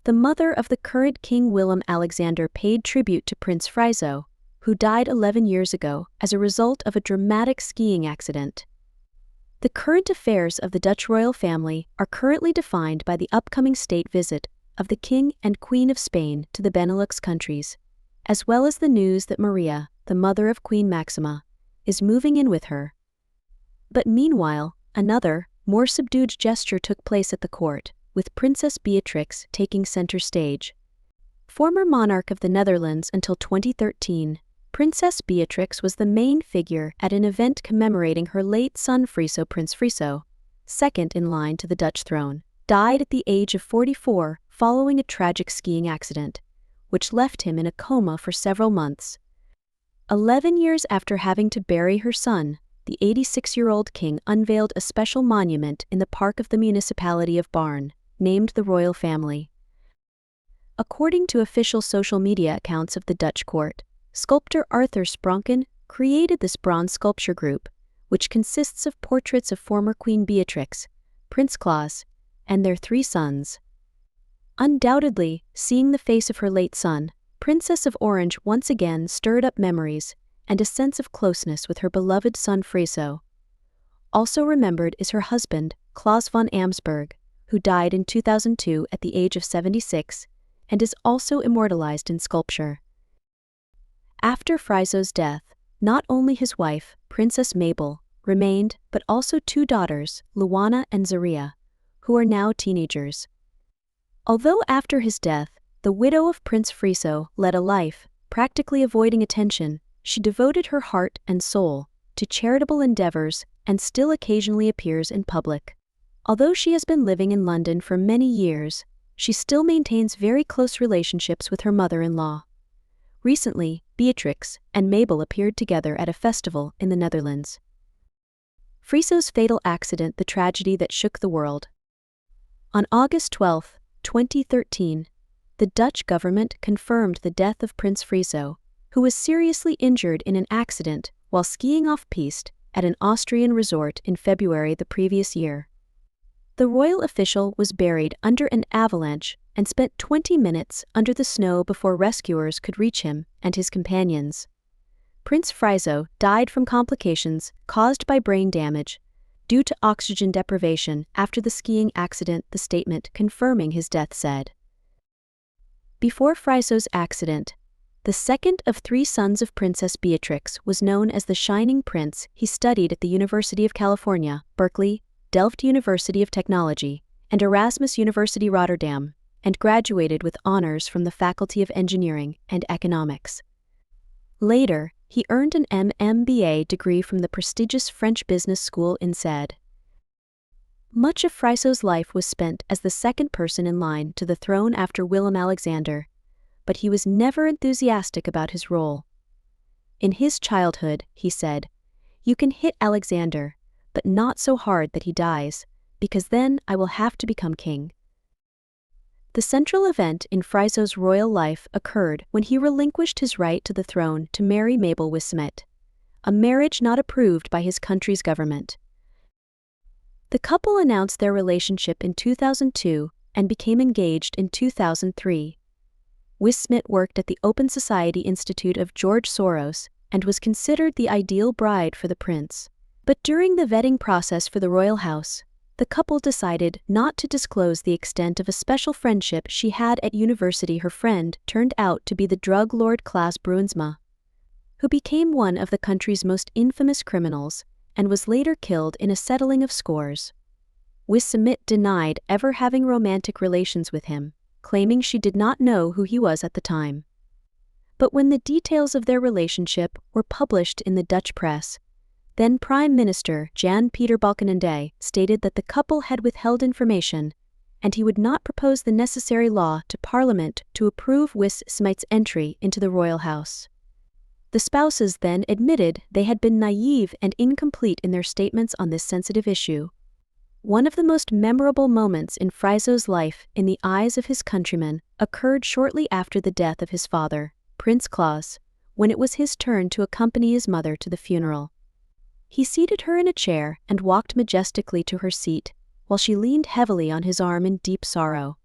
the mother of the current King Willem-Alexander paid tribute to Prince Friso, who died 11 years ago as a result of a dramatic skiing accident. The current affairs of the Dutch royal family are currently defined by the upcoming state visit of the King and Queen of Spain to the Benelux countries, as well as the news that Maria, the mother of Queen Maxima, is moving in with her. But meanwhile, another, more subdued gesture took place at the court, with Princess Beatrix taking center stage. Former monarch of the Netherlands until 2013, Princess Beatrix was the main figure at an event commemorating her late son Friso. Prince Friso, second in line to the Dutch throne, died at the age of 44 following a tragic skiing accident, which left him in a coma for several months. 11 years after having to bury her son, the 86-year-old king unveiled a special monument in the park of the municipality of Baarn, named the royal family. According to official social media accounts of the Dutch court, sculptor Arthur Spronken created this bronze sculpture group, which consists of portraits of former Queen Beatrix, Prince Claus, and their 3 sons. Undoubtedly, seeing the face of her late son, Princess of Orange once again stirred up memories and a sense of closeness with her beloved son Friso. Also remembered is her husband, Claus von Amsberg, who died in 2002 at the age of 76, and is also immortalized in sculpture. After Friso's death, not only his wife, Princess Mabel, remained, but also 2 daughters, Luana and Zaria, who are now teenagers. Although after his death, the widow of Prince Friso led a life, practically avoiding attention, she devoted her heart and soul to charitable endeavors and still occasionally appears in public. Although she has been living in London for many years, she still maintains very close relationships with her mother-in-law. Recently, Beatrix and Mabel appeared together at a festival in the Netherlands. Friso's fatal accident, the tragedy that shook the world. On August 12, 2013, the Dutch government confirmed the death of Prince Friso, who was seriously injured in an accident while skiing off-piste at an Austrian resort in February the previous year. The royal official was buried under an avalanche and spent 20 minutes under the snow before rescuers could reach him and his companions. Prince Friso died from complications caused by brain damage due to oxygen deprivation after the skiing accident, the statement confirming his death said. Before Friso's accident, the second of 3 sons of Princess Beatrix was known as the Shining Prince. He studied at the University of California, Berkeley, Delft University of Technology, and Erasmus University Rotterdam, and graduated with honors from the Faculty of Engineering and Economics. Later, he earned an MBA degree from the prestigious French business school INSEAD. Much of Friso's life was spent as the second person in line to the throne after Willem-Alexander, but he was never enthusiastic about his role. In his childhood, he said, "You can hit Alexander, but not so hard that he dies, because then I will have to become king." The central event in Friso's royal life occurred when he relinquished his right to the throne to marry Mabel Wismet, a marriage not approved by his country's government. The couple announced their relationship in 2002 and became engaged in 2003. Wismet worked at the Open Society Institute of George Soros and was considered the ideal bride for the prince. But during the vetting process for the royal house, the couple decided not to disclose the extent of a special friendship she had at university. Her friend turned out to be the drug lord Klaas Bruinsma, who became one of the country's most infamous criminals and was later killed in a settling of scores. Wismet denied ever having romantic relations with him, claiming she did not know who he was at the time. But when the details of their relationship were published in the Dutch press, then Prime Minister Jan-Peter Balkenende stated that the couple had withheld information, and he would not propose the necessary law to Parliament to approve Wismet's entry into the royal house. The spouses then admitted they had been naive and incomplete in their statements on this sensitive issue. One of the most memorable moments in Friso's life in the eyes of his countrymen occurred shortly after the death of his father, Prince Claus, when it was his turn to accompany his mother to the funeral. He seated her in a chair and walked majestically to her seat, while she leaned heavily on his arm in deep sorrow.